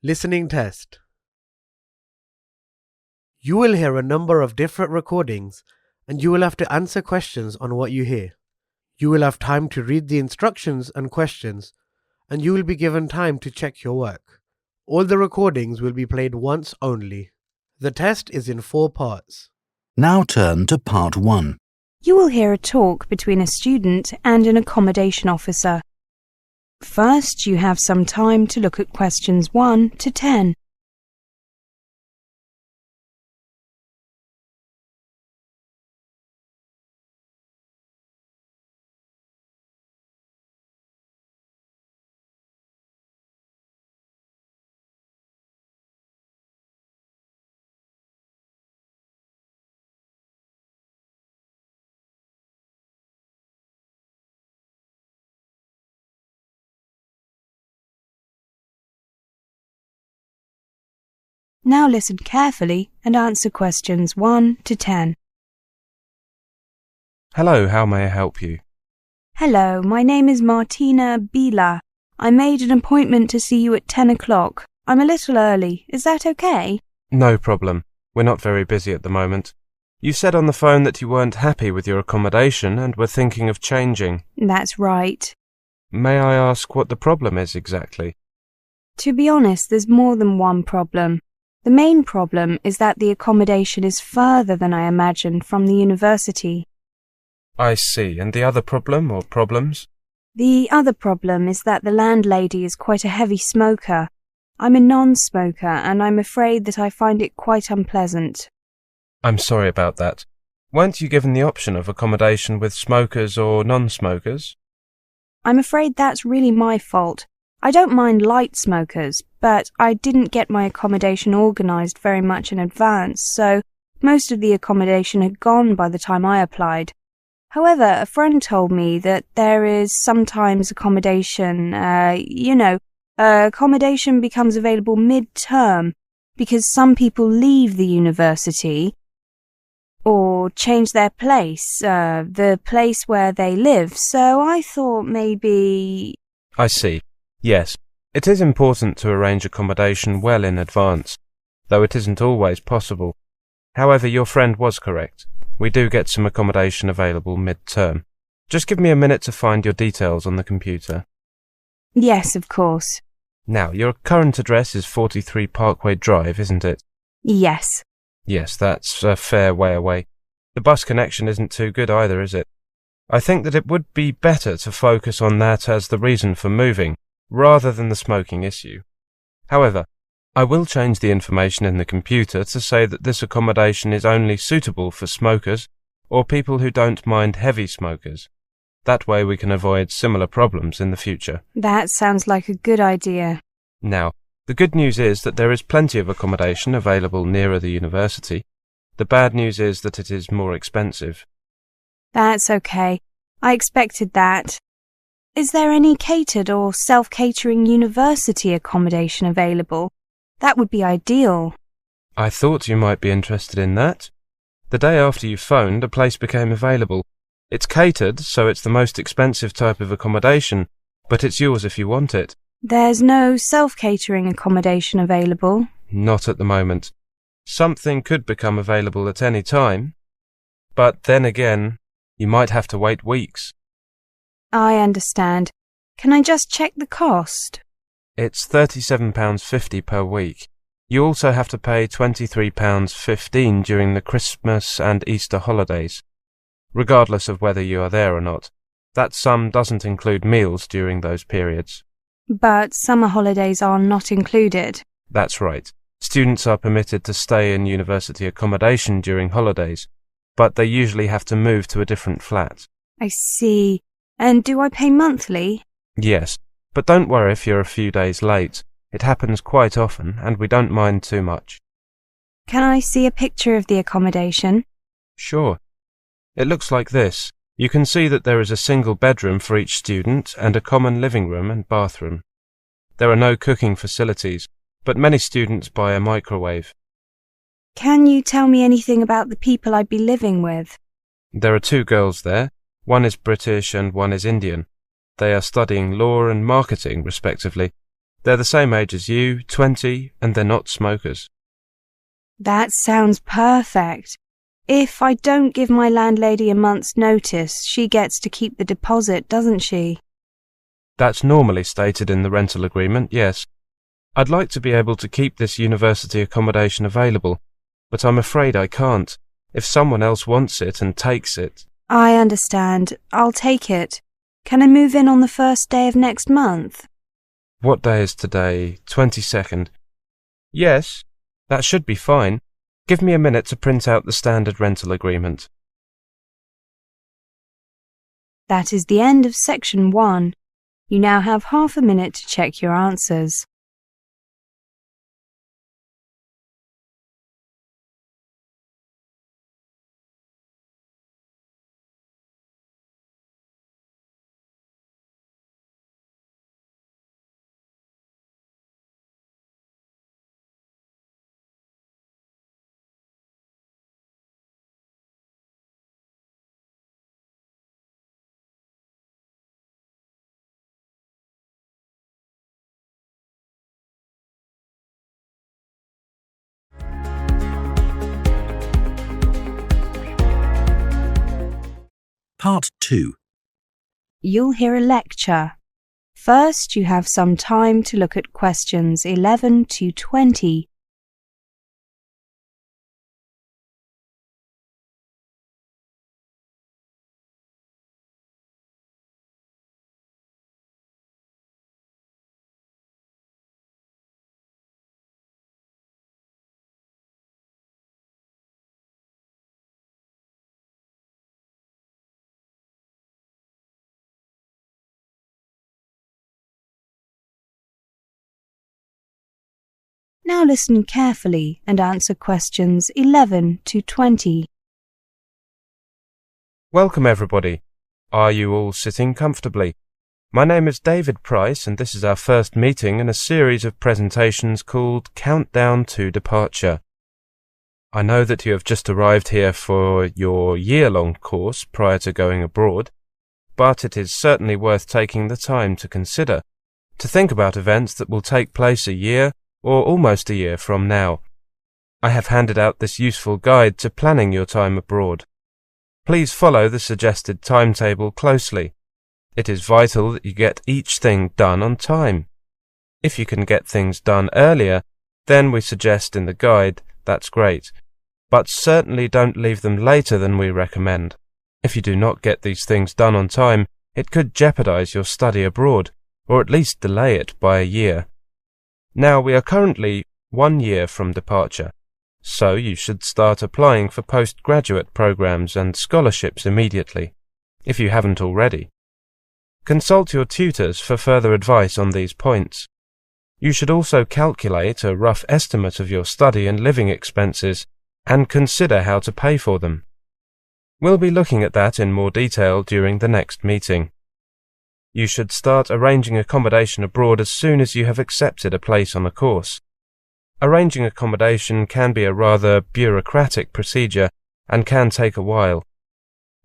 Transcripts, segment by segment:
Listening test. You will hear a number of different recordings and you will have to answer questions on what you hear. You will have time to read the instructions and questions and you will be given time to check your work. All the recordings will be played once only. The test is in 4 parts. Now turn to part 1. You will hear a talk between a student and an accommodation officer. First, you have some time to look at questions 1 to 10. Now listen carefully and answer questions 1 to 10. Hello, how may I help you? Hello, my name is Martina Bila. I made an appointment to see you at 10 o'clock. I'm a little early. Is that okay? No problem. We're not very busy at the moment. You said on the phone that you weren't happy with your accommodation and were thinking of changing. That's right. May I ask what the problem is exactly? To be honest, there's more than one problem. The main problem is that the accommodation is further than I imagined from the university. I see. And the other problem or problems? The other problem is that the landlady is quite a heavy smoker. I'm a non-smoker and I'm afraid that I find it quite unpleasant. I'm sorry about that. Weren't you given the option of accommodation with smokers or non-smokers? I'm afraid that's really my fault. I don't mind light smokers, but I didn't get my accommodation organised very much in advance, so most of the accommodation had gone by the time I applied. However, a friend told me that there is sometimes accommodation, accommodation becomes available mid-term because some people leave the university or change their place, the place where they live, so I thought maybe... I see. Yes, it is important to arrange accommodation well in advance, though it isn't always possible. However, your friend was correct. We do get some accommodation available mid-term. Just give me a minute to find your details on the computer. Yes, of course. Now, your current address is 43 Parkway Drive, isn't it? Yes. Yes, that's a fair way away. The bus connection isn't too good either, is it? I think that it would be better to focus on that as the reason for moving, rather than the smoking issue. However, I will change the information in the computer to say that this accommodation is only suitable for smokers or people who don't mind heavy smokers. That way we can avoid similar problems in the future. That sounds like a good idea. Now, the good news is that there is plenty of accommodation available nearer the university. The bad news is that it is more expensive. That's okay. I expected that. Is there any catered or self-catering university accommodation available? That would be ideal. I thought you might be interested in that. The day after you phoned, a place became available. It's catered, so it's the most expensive type of accommodation, but it's yours if you want it. There's no self-catering accommodation available? Not at the moment. Something could become available at any time, but then again, you might have to wait weeks. I understand. Can I just check the cost? It's £37.50 per week. You also have to pay £23.15 during the Christmas and Easter holidays, regardless of whether you are there or not. That sum doesn't include meals during those periods. But summer holidays are not included. That's right. Students are permitted to stay in university accommodation during holidays, but they usually have to move to a different flat. I see. And do I pay monthly? Yes, but don't worry if you're a few days late. It happens quite often, and we don't mind too much. Can I see a picture of the accommodation? Sure. It looks like this. You can see that there is a single bedroom for each student and a common living room and bathroom. There are no cooking facilities, but many students buy a microwave. Can you tell me anything about the people I'd be living with? There are 2 girls there. One is British and one is Indian. They are studying law and marketing, respectively. They're the same age as you, 20, and they're not smokers. That sounds perfect. If I don't give my landlady a month's notice, she gets to keep the deposit, doesn't she? That's normally stated in the rental agreement, yes. I'd like to be able to keep this university accommodation available, but I'm afraid I can't. If someone else wants it and takes it... I understand. I'll take it. Can I move in on the first day of next month? What day is today? 22nd. Yes, that should be fine. Give me a minute to print out the standard rental agreement. That is the end of section 1. You now have half a minute to check your answers. Part 2. You'll hear a lecture. First, you have some time to look at questions 11 to 20. Now listen carefully and answer questions 11 to 20. Welcome, everybody. Are you all sitting comfortably? My name is David Price, and this is our first meeting in a series of presentations called Countdown to Departure. I know that you have just arrived here for your year-long course prior to going abroad, but it is certainly worth taking the time to consider, to think about events that will take place a year or almost a year from now. I have handed out this useful guide to planning your time abroad. Please follow the suggested timetable closely. It is vital that you get each thing done on time. If you can get things done earlier, then we suggest in the guide, that's great. But certainly don't leave them later than we recommend. If you do not get these things done on time, it could jeopardize your study abroad, or at least delay it by a year. Now, we are currently 1 year from departure, so you should start applying for postgraduate programs and scholarships immediately, if you haven't already. Consult your tutors for further advice on these points. You should also calculate a rough estimate of your study and living expenses and consider how to pay for them. We'll be looking at that in more detail during the next meeting. You should start arranging accommodation abroad as soon as you have accepted a place on a course. Arranging accommodation can be a rather bureaucratic procedure and can take a while.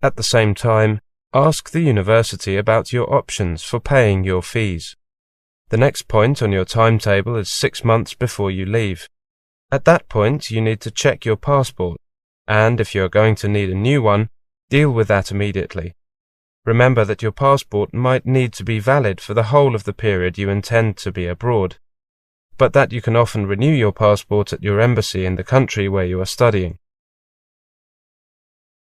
At the same time, ask the university about your options for paying your fees. The next point on your timetable is 6 months before you leave. At that point, you need to check your passport, and if you are going to need a new one, deal with that immediately. Remember that your passport might need to be valid for the whole of the period you intend to be abroad, but that you can often renew your passport at your embassy in the country where you are studying.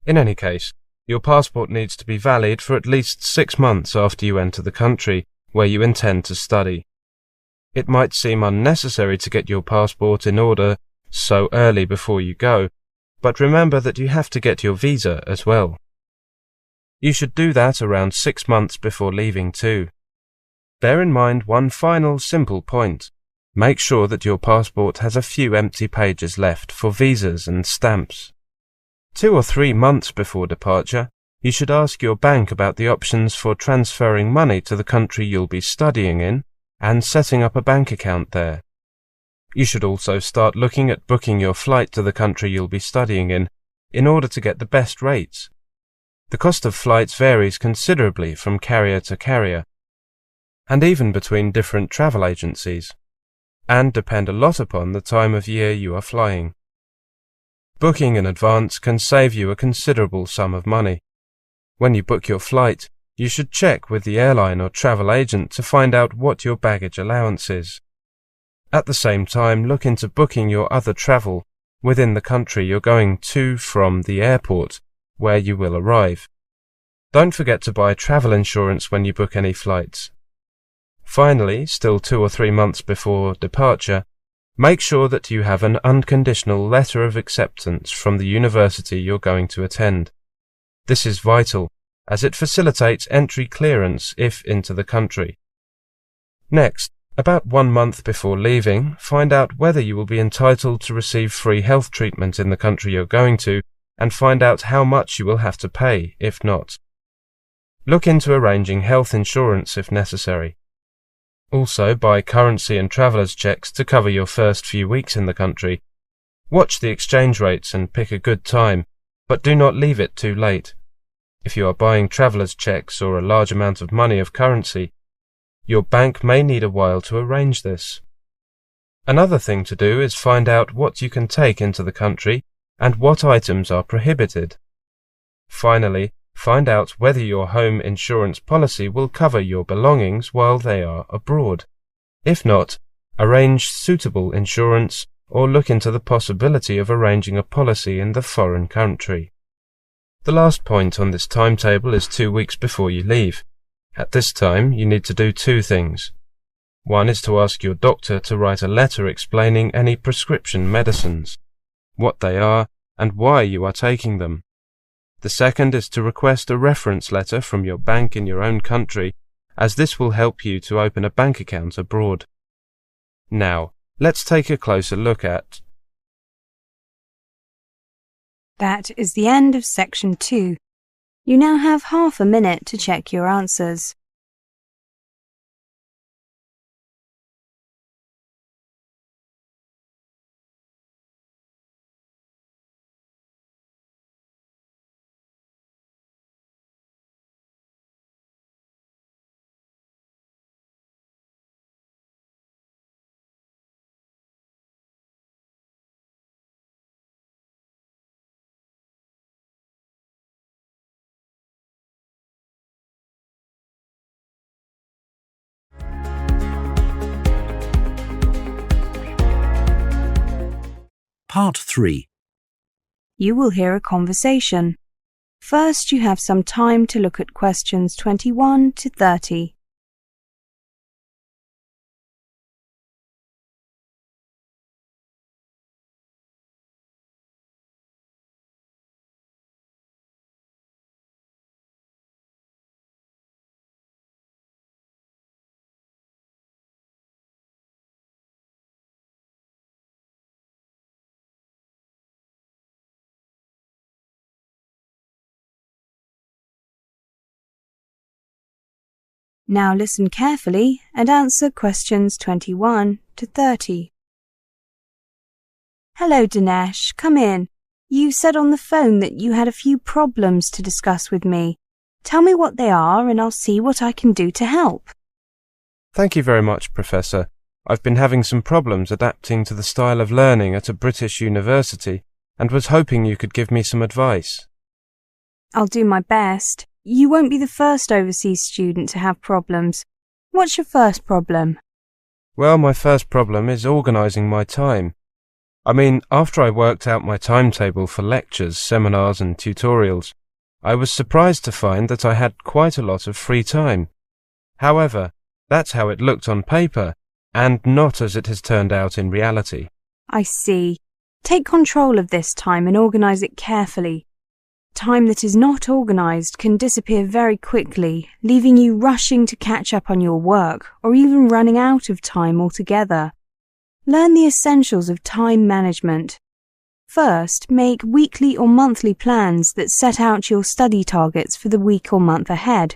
In any case, your passport needs to be valid for at least 6 months after you enter the country where you intend to study. It might seem unnecessary to get your passport in order so early before you go, but remember that you have to get your visa as well. You should do that around 6 months before leaving too. Bear in mind one final simple point. Make sure that your passport has a few empty pages left for visas and stamps. 2 or 3 months before departure, you should ask your bank about the options for transferring money to the country you'll be studying in and setting up a bank account there. You should also start looking at booking your flight to the country you'll be studying in order to get the best rates. The cost of flights varies considerably from carrier to carrier. and even between different travel agencies, and depend a lot upon the time of year you are flying. Booking in advance can save you a considerable sum of money. When you book your flight, you should check with the airline or travel agent to find out what your baggage allowance is. At the same time, look into booking your other travel within the country you're going to from the airport where you will arrive. Don't forget to buy travel insurance when you book any flights. Finally, still 2 or 3 months before departure, make sure that you have an unconditional letter of acceptance from the university you're going to attend. This is vital, as it facilitates entry clearance if into the country. Next, about 1 month before leaving, find out whether you will be entitled to receive free health treatment in the country you're going to, and find out how much you will have to pay if not. Look into arranging health insurance if necessary. Also, buy currency and traveller's checks to cover your first few weeks in the country. Watch the exchange rates and pick a good time, but do not leave it too late. If you are buying traveller's checks or a large amount of money of currency, your bank may need a while to arrange this. Another thing to do is find out what you can take into the country and what items are prohibited. Finally, find out whether your home insurance policy will cover your belongings while they are abroad. If not, arrange suitable insurance or look into the possibility of arranging a policy in the foreign country. The last point on this timetable is 2 weeks before you leave. At this time, you need to do 2 things. One is to ask your doctor to write a letter explaining any prescription medicines, what they are, and why you are taking them. The second is to request a reference letter from your bank in your own country, as this will help you to open a bank account abroad. Now, let's take a closer look at. That is the end of section 2. You now have half a minute to check your answers. Part 3. You will hear a conversation. First, you have some time to look at questions 21 to 30. Now listen carefully and answer questions 21 to 30. Hello, Dinesh. Come in. You said on the phone that you had a few problems to discuss with me. Tell me what they are and I'll see what I can do to help. Thank you very much, Professor. I've been having some problems adapting to the style of learning at a British university and was hoping you could give me some advice. I'll do my best. You won't be the first overseas student to have problems. What's your first problem? Well, my first problem is organising my time. I mean, after I worked out my timetable for lectures, seminars and tutorials, I was surprised to find that I had quite a lot of free time. However, that's how it looked on paper, and not as it has turned out in reality. I see. Take control of this time and organise it carefully. Time that is not organised can disappear very quickly, leaving you rushing to catch up on your work or even running out of time altogether. Learn the essentials of time management. First, make weekly or monthly plans that set out your study targets for the week or month ahead.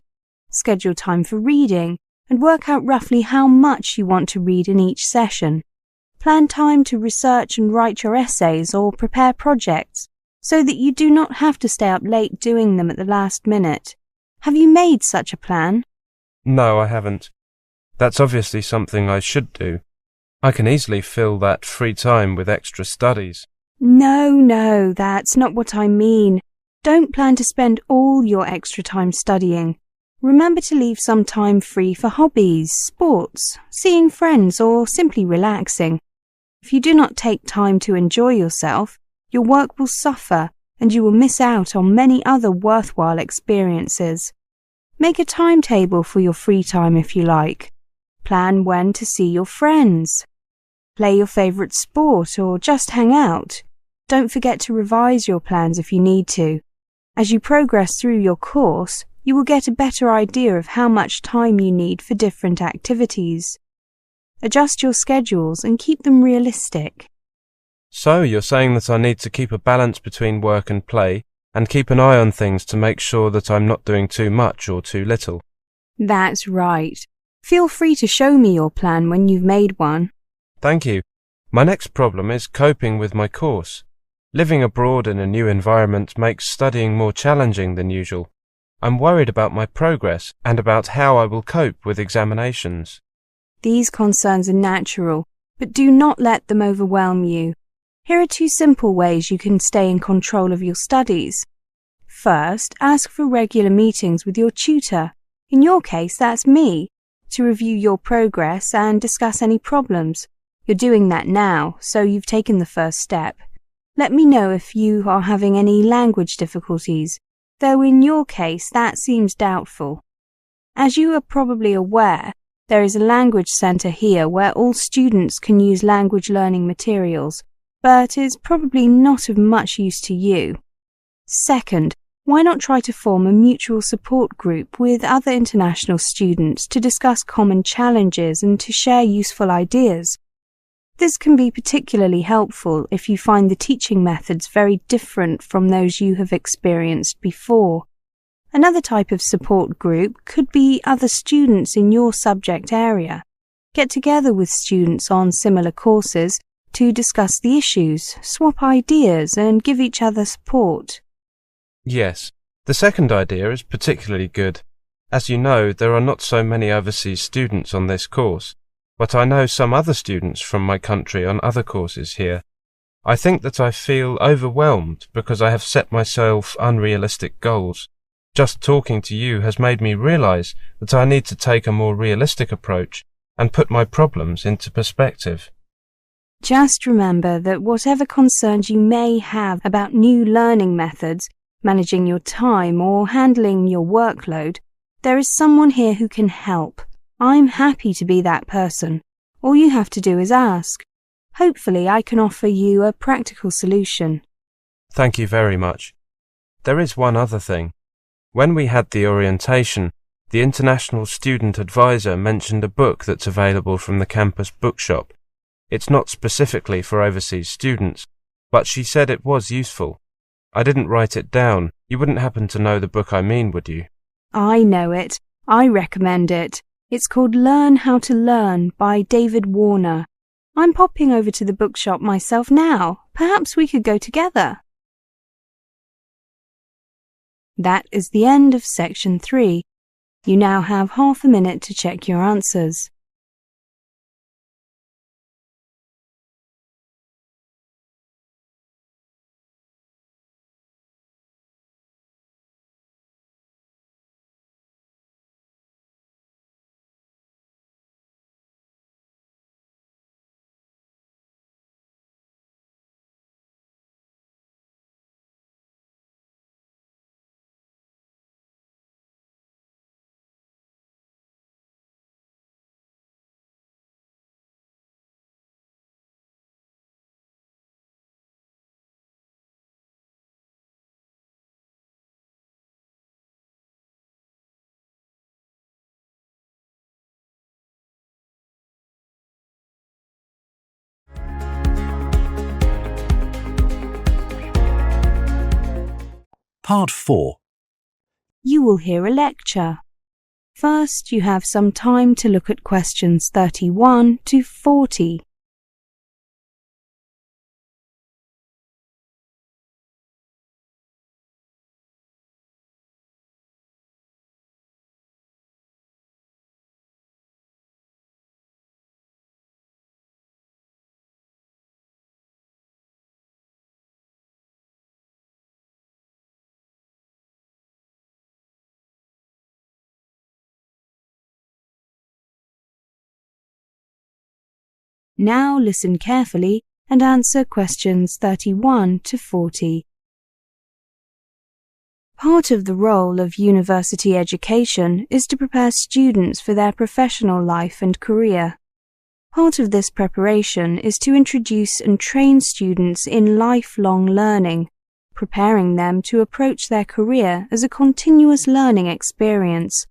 Schedule time for reading and work out roughly how much you want to read in each session. Plan time to research and write your essays or prepare projects, so that you do not have to stay up late doing them at the last minute. Have you made such a plan? No, I haven't. That's obviously something I should do. I can easily fill that free time with extra studies. No, that's not what I mean. Don't plan to spend all your extra time studying. Remember to leave some time free for hobbies, sports, seeing friends, or simply relaxing. If you do not take time to enjoy yourself, your work will suffer and you will miss out on many other worthwhile experiences. Make a timetable for your free time if you like. Plan when to see your friends. Play your favourite sport or just hang out. Don't forget to revise your plans if you need to. As you progress through your course, you will get a better idea of how much time you need for different activities. Adjust your schedules and keep them realistic. So you're saying that I need to keep a balance between work and play, and keep an eye on things to make sure that I'm not doing too much or too little. That's right. Feel free to show me your plan when you've made one. Thank you. My next problem is coping with my course. Living abroad in a new environment makes studying more challenging than usual. I'm worried about my progress and about how I will cope with examinations. These concerns are natural, but do not let them overwhelm you. Here are 2 simple ways you can stay in control of your studies. First, ask for regular meetings with your tutor. In your case, that's me, to review your progress and discuss any problems. You're doing that now, so you've taken the first step. Let me know if you are having any language difficulties, though in your case that seems doubtful. As you are probably aware, there is a language centre here where all students can use language learning materials, but is probably not of much use to you. Second, why not try to form a mutual support group with other international students to discuss common challenges and to share useful ideas? This can be particularly helpful if you find the teaching methods very different from those you have experienced before. Another type of support group could be other students in your subject area. Get together with students on similar courses to discuss the issues, swap ideas, and give each other support. Yes, the second idea is particularly good. As you know, there are not so many overseas students on this course, but I know some other students from my country on other courses here. I think that I feel overwhelmed because I have set myself unrealistic goals. Just talking to you has made me realize that I need to take a more realistic approach and put my problems into perspective. Just remember that whatever concerns you may have about new learning methods, managing your time or handling your workload, there is someone here who can help. I'm happy to be that person. All you have to do is ask. Hopefully I can offer you a practical solution. Thank you very much. There is one other thing. When we had the orientation, the international student advisor mentioned a book that's available from the campus bookshop. It's not specifically for overseas students, but she said it was useful. I didn't write it down. You wouldn't happen to know the book I mean, would you? I know it. I recommend it. It's called Learn How to Learn by David Warner. I'm popping over to the bookshop myself now. Perhaps we could go together. That is the end of section 3. You now have half a minute to check your answers. Part 4. You will hear a lecture. First, you have some time to look at questions 31 to 40. Now listen carefully and answer questions 31 to 40. Part of the role of university education is to prepare students for their professional life and career. Part of this preparation is to introduce and train students in lifelong learning, preparing them to approach their career as a continuous learning experience,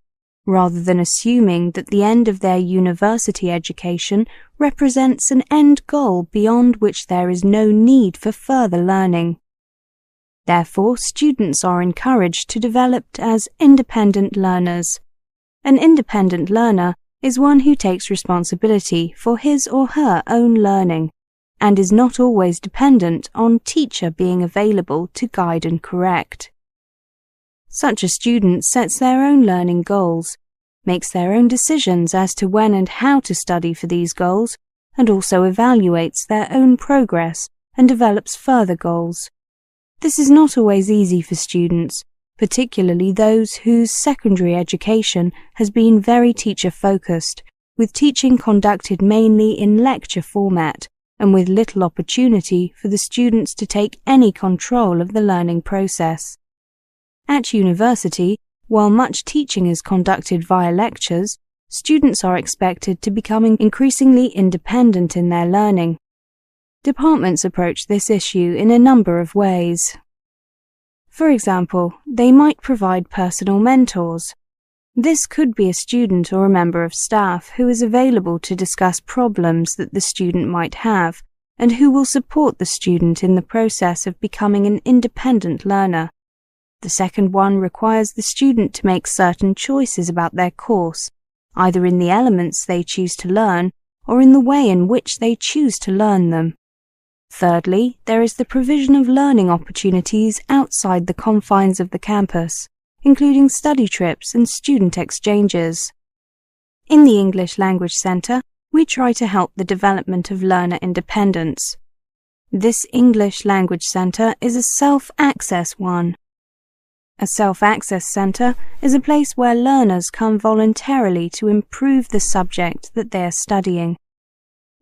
rather than assuming that the end of their university education represents an end goal beyond which there is no need for further learning. Therefore, students are encouraged to develop as independent learners. An independent learner is one who takes responsibility for his or her own learning and is not always dependent on teacher being available to guide and correct. Such a student sets their own learning goals, makes their own decisions as to when and how to study for these goals, and also evaluates their own progress and develops further goals. This is not always easy for students, particularly those whose secondary education has been very teacher-focused, with teaching conducted mainly in lecture format and with little opportunity for the students to take any control of the learning process. At university, while much teaching is conducted via lectures, students are expected to become increasingly independent in their learning. Departments approach this issue in a number of ways. For example, they might provide personal mentors. This could be a student or a member of staff who is available to discuss problems that the student might have and who will support the student in the process of becoming an independent learner. The second one requires the student to make certain choices about their course, either in the elements they choose to learn or in the way in which they choose to learn them. Thirdly, there is the provision of learning opportunities outside the confines of the campus, including study trips and student exchanges. In the English Language Centre, we try to help the development of learner independence. This English Language Centre is a self-access one. A self-access centre is a place where learners come voluntarily to improve the subject that they are studying.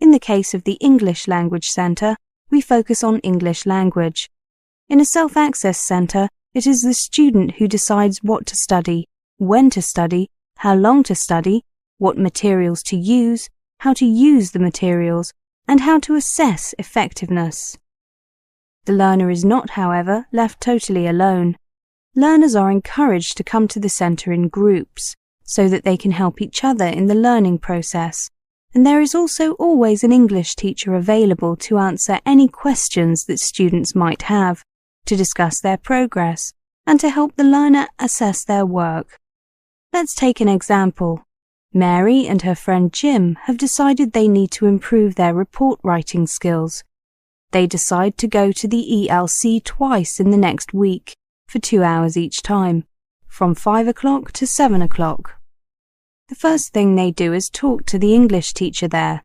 In the case of the English Language Centre, we focus on English language. In a self-access centre, it is the student who decides what to study, when to study, how long to study, what materials to use, how to use the materials, and how to assess effectiveness. The learner is not, however, left totally alone. Learners are encouraged to come to the centre in groups, so that they can help each other in the learning process, and there is also always an English teacher available to answer any questions that students might have, to discuss their progress, and to help the learner assess their work. Let's take an example. Mary and her friend Jim have decided they need to improve their report writing skills. They decide to go to the ELC twice in the next week, for 2 hours each time, from 5 o'clock to 7 o'clock. The first thing they do is talk to the English teacher there,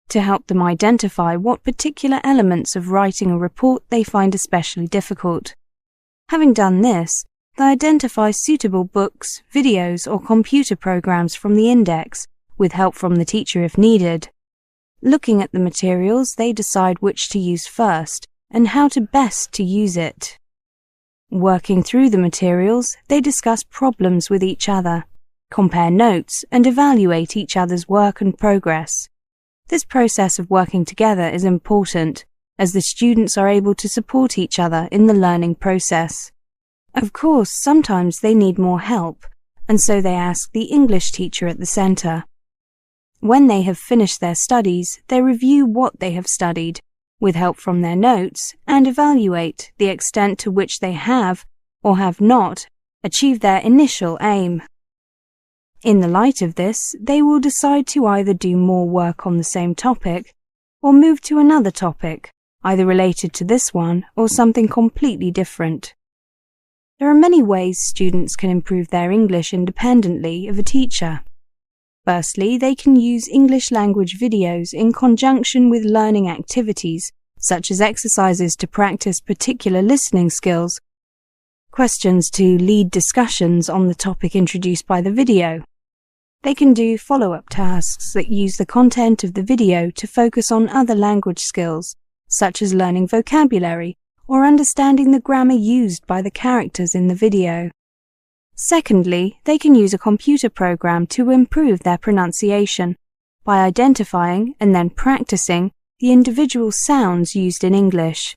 to help them identify what particular elements of writing a report they find especially difficult. Having done this, they identify suitable books, videos, or computer programs from the index, with help from the teacher if needed. Looking at the materials, they decide which to use first, and how to best to use it. Working through the materials, they discuss problems with each other, compare notes, and evaluate each other's work and progress. This process of working together is important, as the students are able to support each other in the learning process. Of course, sometimes they need more help, and so they ask the English teacher at the centre. When they have finished their studies, they review what they have studied, with help from their notes, and evaluate the extent to which they have, or have not, achieved their initial aim. In the light of this, they will decide to either do more work on the same topic, or move to another topic, either related to this one or something completely different. There are many ways students can improve their English independently of a teacher. Firstly, they can use English language videos in conjunction with learning activities, such as exercises to practice particular listening skills, questions to lead discussions on the topic introduced by the video. They can do follow-up tasks that use the content of the video to focus on other language skills, such as learning vocabulary or understanding the grammar used by the characters in the video. Secondly, they can use a computer program to improve their pronunciation by identifying and then practicing the individual sounds used in English.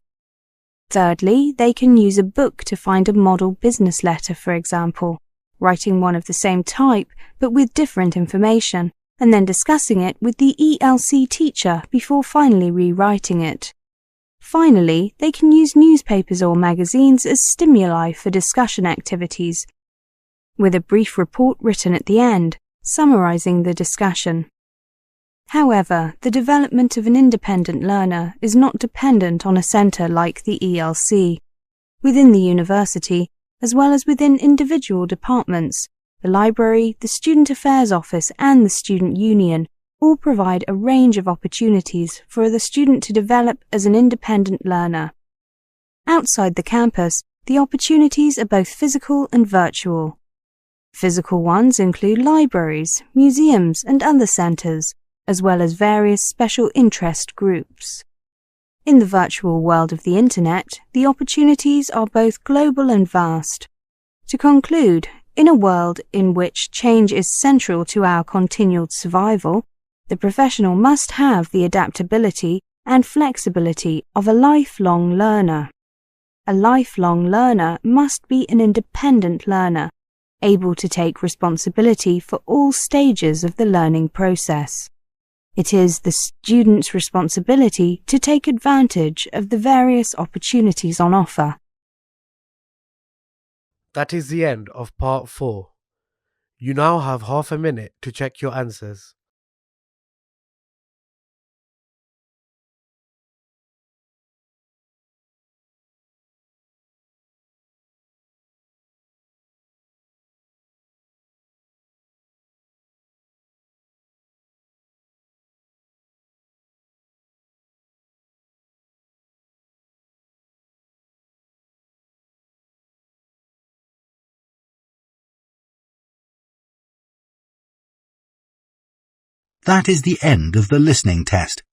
Thirdly, they can use a book to find a model business letter, for example, writing one of the same type but with different information, and then discussing it with the ELC teacher before finally rewriting it. Finally, they can use newspapers or magazines as stimuli for discussion activities, with a brief report written at the end, summarizing the discussion. However, the development of an independent learner is not dependent on a centre like the ELC. Within the university, as well as within individual departments, the library, the Student Affairs Office and the Student Union all provide a range of opportunities for the student to develop as an independent learner. Outside the campus, the opportunities are both physical and virtual. Physical ones include libraries, museums and other centres, as well as various special interest groups. In the virtual world of the Internet, the opportunities are both global and vast. To conclude, in a world in which change is central to our continued survival, the professional must have the adaptability and flexibility of a lifelong learner. A lifelong learner must be an independent learner, able to take responsibility for all stages of the learning process. It is the student's responsibility to take advantage of the various opportunities on offer. That is the end of part 4. You now have half a minute to check your answers. That is the end of the listening test.